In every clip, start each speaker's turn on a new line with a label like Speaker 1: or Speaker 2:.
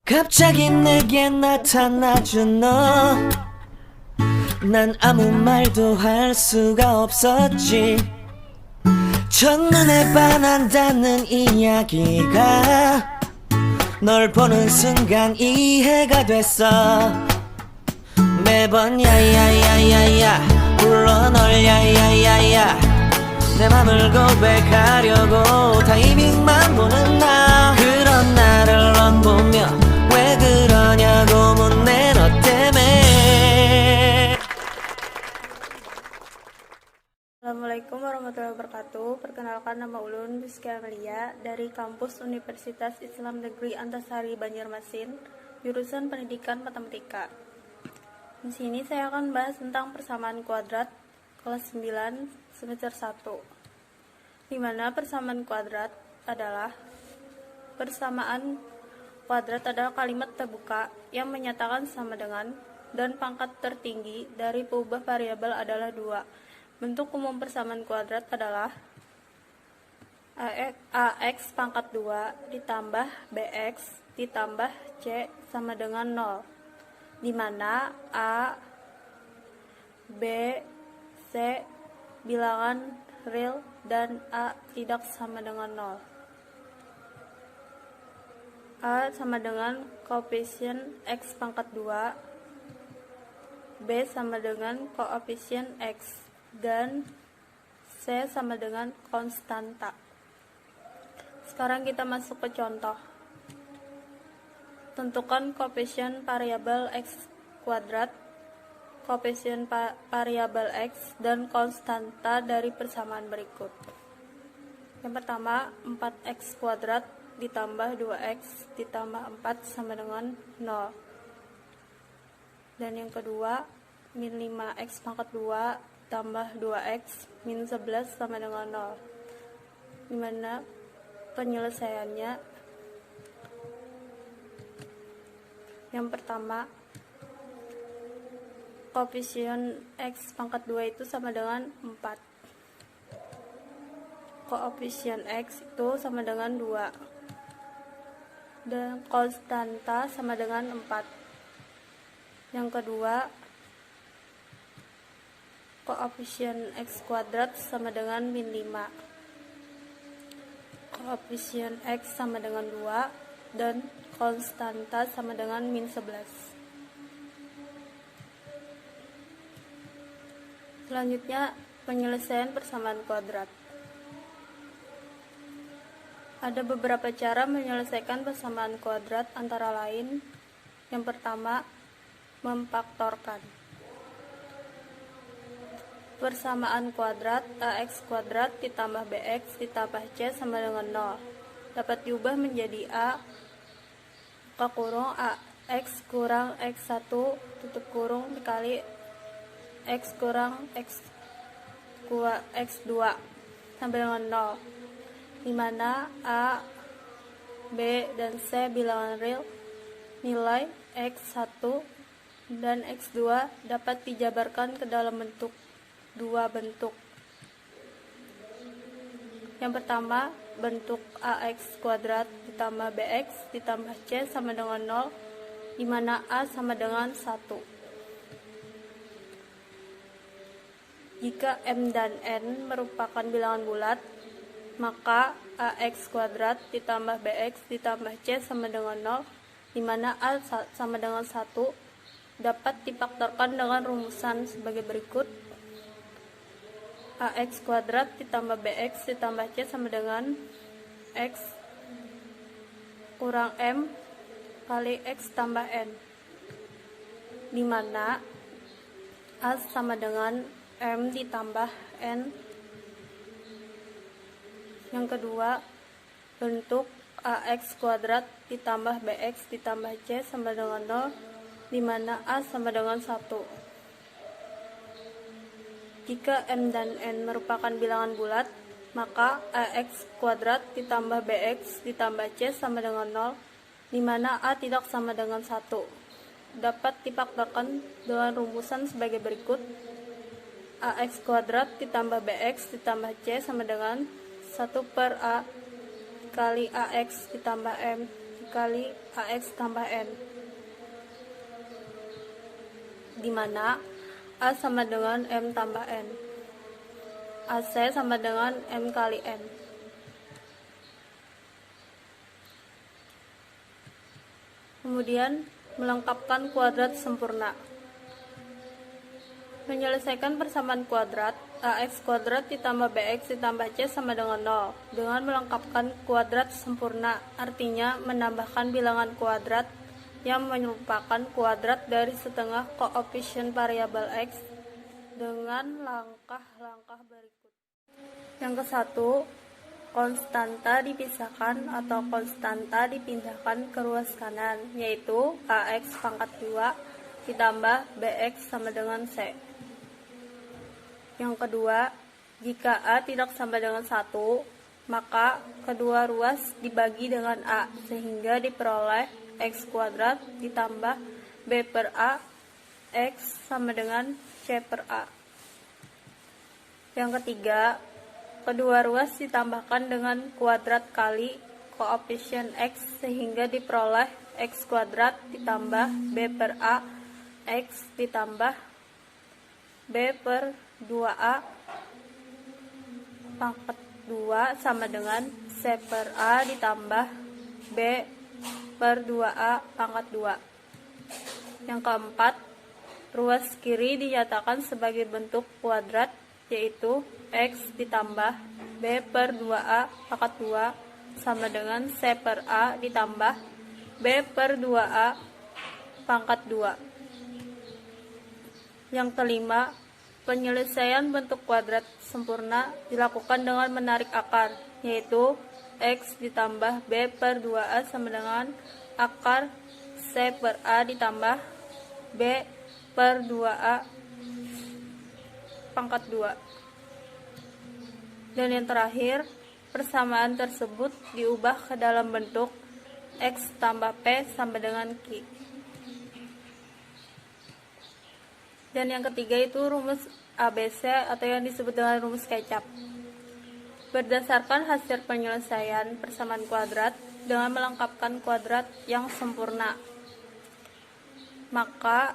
Speaker 1: 갑자기 내게 나타나준 너, 난 아무 말도 할 수가 없었지. 첫눈에 반한다는 이야기가 널 보는 순간 이해가 됐어. 매번 야야야야야 불러 널 야야야야, 내 맘을 고백하려고 타이밍만 보는 나. 그런 나를 넌 보며 왜 그러냐고 묻네, 너 때문에.
Speaker 2: Assalamualaikum warahmatullahi wabarakatuh. Perkenalkan, nama Ulun Rizky Amelia dari kampus Universitas Islam Negeri Antasari Banjarmasin, jurusan Pendidikan Matematika. Di sini saya akan bahas tentang persamaan kuadrat kelas 9 semester 1. Di mana persamaan kuadrat adalah kalimat terbuka yang menyatakan sama dengan dan pangkat tertinggi dari peubah variabel adalah 2. Bentuk umum persamaan kuadrat adalah AX pangkat 2 ditambah BX ditambah C sama dengan 0, di mana A, B, C bilangan real dan A tidak sama dengan 0. A sama dengan koefisien X pangkat 2, B sama dengan koefisien X, dan C sama dengan konstanta. Sekarang kita masuk ke contoh. Tentukan koefisien variabel X kuadrat, koefisien variabel X, dan konstanta dari persamaan berikut. Yang pertama, 4X kuadrat ditambah 2X ditambah 4 sama dengan 0. Dan yang kedua, min 5X pangkat 2 tambah 2X min 11 sama dengan 0, dimana penyelesaiannya yang pertama, koefisien X pangkat 2 itu sama dengan 4, koefisien X itu sama dengan 2, dan konstanta sama dengan 4. Yang kedua, koefisien X kuadrat sama dengan min 5, koefisien X sama dengan 2, dan konstanta sama dengan min 11. Selanjutnya, penyelesaian persamaan kuadrat. Ada beberapa cara menyelesaikan persamaan kuadrat, antara lain yang pertama, memfaktorkan. Persamaan kuadrat AX kuadrat ditambah BX ditambah C sama dengan 0 dapat diubah menjadi A buka kurung AX kurang X1 tutup kurung dikali X kurang X2 sampai dengan 0, dimana A, B, dan C bilangan real. Nilai X1 dan X2 dapat dijabarkan ke dalam dua bentuk. Yang pertama, bentuk AX kuadrat ditambah BX ditambah C sama dengan 0, di mana A sama dengan 1. Jika M dan N merupakan bilangan bulat, maka AX kuadrat ditambah BX ditambah C sama dengan 0, di mana A sama dengan 1 dapat difaktorkan dengan rumusan sebagai berikut. AX kuadrat ditambah BX ditambah C sama dengan X kurang M kali X tambah N, di mana A sama dengan M ditambah N. Yang kedua, bentuk AX kuadrat ditambah BX ditambah C sama dengan 0, di mana A sama dengan 1. Jika M dan N merupakan bilangan bulat, maka AX kuadrat ditambah BX ditambah C sama dengan 0, di mana A tidak sama dengan 1. Dapat difaktorkan dengan rumusan sebagai berikut. AX kuadrat ditambah BX ditambah C sama dengan 1 per A kali AX ditambah M dikali AX tambah N, di mana A sama dengan M tambah N, AC sama dengan M kali N. Kemudian melengkapkan kuadrat sempurna. Menyelesaikan persamaan kuadrat, AX kuadrat ditambah BX ditambah C sama dengan 0 dengan melengkapkan kuadrat sempurna, artinya menambahkan bilangan kuadrat yang menyerupakan kuadrat dari setengah koefisien variabel X dengan langkah-langkah berikut. Yang ke-1, konstanta dipisahkan atau konstanta dipindahkan ke ruas kanan, yaitu AX pangkat 2 ditambah BX sama dengan C. Yang kedua, jika A tidak sama dengan 1, maka kedua ruas dibagi dengan A, sehingga diperoleh X kuadrat ditambah B per A, X sama dengan C per A. Yang ketiga, kedua ruas ditambahkan dengan kuadrat kali koefisien X, sehingga diperoleh X kuadrat ditambah B per A, X ditambah B per 2A pangkat 2 sama dengan C per A ditambah B per 2A pangkat 2. Yang keempat, ruas kiri dinyatakan sebagai bentuk kuadrat, yaitu X ditambah B per 2A pangkat 2 sama dengan C per A ditambah B per 2A pangkat 2. Yang kelima, penyelesaian bentuk kuadrat sempurna dilakukan dengan menarik akar, yaitu X ditambah B per 2A sama dengan akar C per A ditambah B per 2A pangkat 2. Dan yang terakhir, persamaan tersebut diubah ke dalam bentuk X tambah P sama dengan Q. Dan yang ketiga itu rumus ABC atau yang disebut dengan rumus kecap. Berdasarkan hasil penyelesaian persamaan kuadrat dengan melengkapkan kuadrat yang sempurna, maka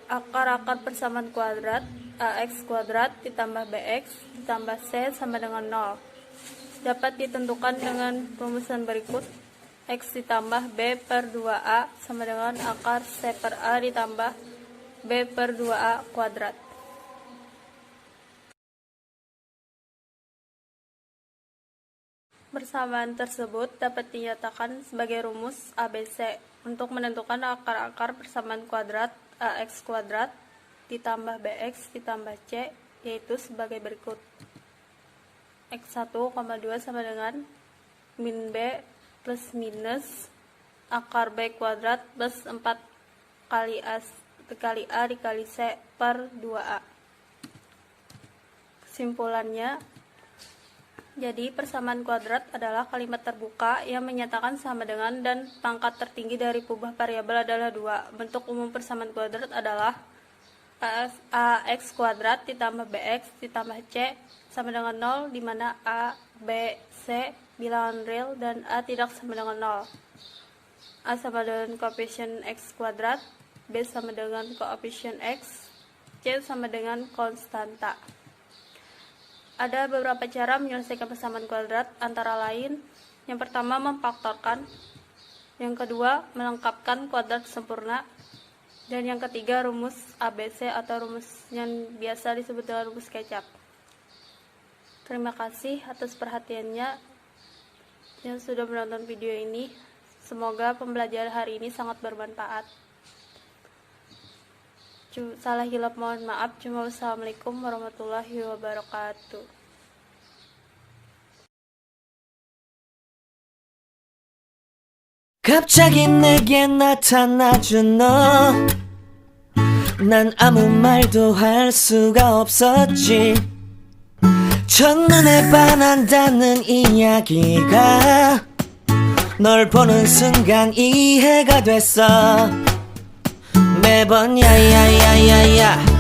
Speaker 2: akar-akar persamaan kuadrat AX kuadrat ditambah BX ditambah C sama dengan 0 dapat ditentukan dengan rumusan berikut. X ditambah B per 2A sama dengan akar C per A ditambah B per 2A kuadrat. Persamaan tersebut dapat dinyatakan sebagai rumus ABC untuk menentukan akar-akar persamaan kuadrat AX kuadrat ditambah BX ditambah C, yaitu sebagai berikut. X1, 2 sama dengan min B plus minus akar B kuadrat plus 4 kali A dikali C per 2A. Kesimpulannya, jadi persamaan kuadrat adalah kalimat terbuka yang menyatakan sama dengan dan pangkat tertinggi dari perubahan variabel adalah 2. Bentuk umum persamaan kuadrat adalah AX kuadrat ditambah BX ditambah C sama dengan 0, di mana A, B, C bilangan real dan A tidak sama dengan 0. A sama dengan koefisien X kuadrat, B sama dengan koefisien X, C sama dengan konstanta. Ada beberapa cara menyelesaikan persamaan kuadrat, antara lain yang pertama memfaktorkan, yang kedua melengkapkan kuadrat sempurna, dan yang ketiga rumus ABC atau rumus yang biasa disebut dengan rumus kecap. Terima kasih atas perhatiannya yang sudah menonton video ini. Semoga pembelajaran hari ini sangat bermanfaat. Salah hilap mohon maaf. Wassalamualaikum warahmatullahi wabarakatuh.
Speaker 1: 갑자기 내게 나타나준 너, 난 아무 말도 할 수가 없었지. 첫눈에 반한다는 이야기가 널 보는 순간 이해가 됐어. 매번 야야야야야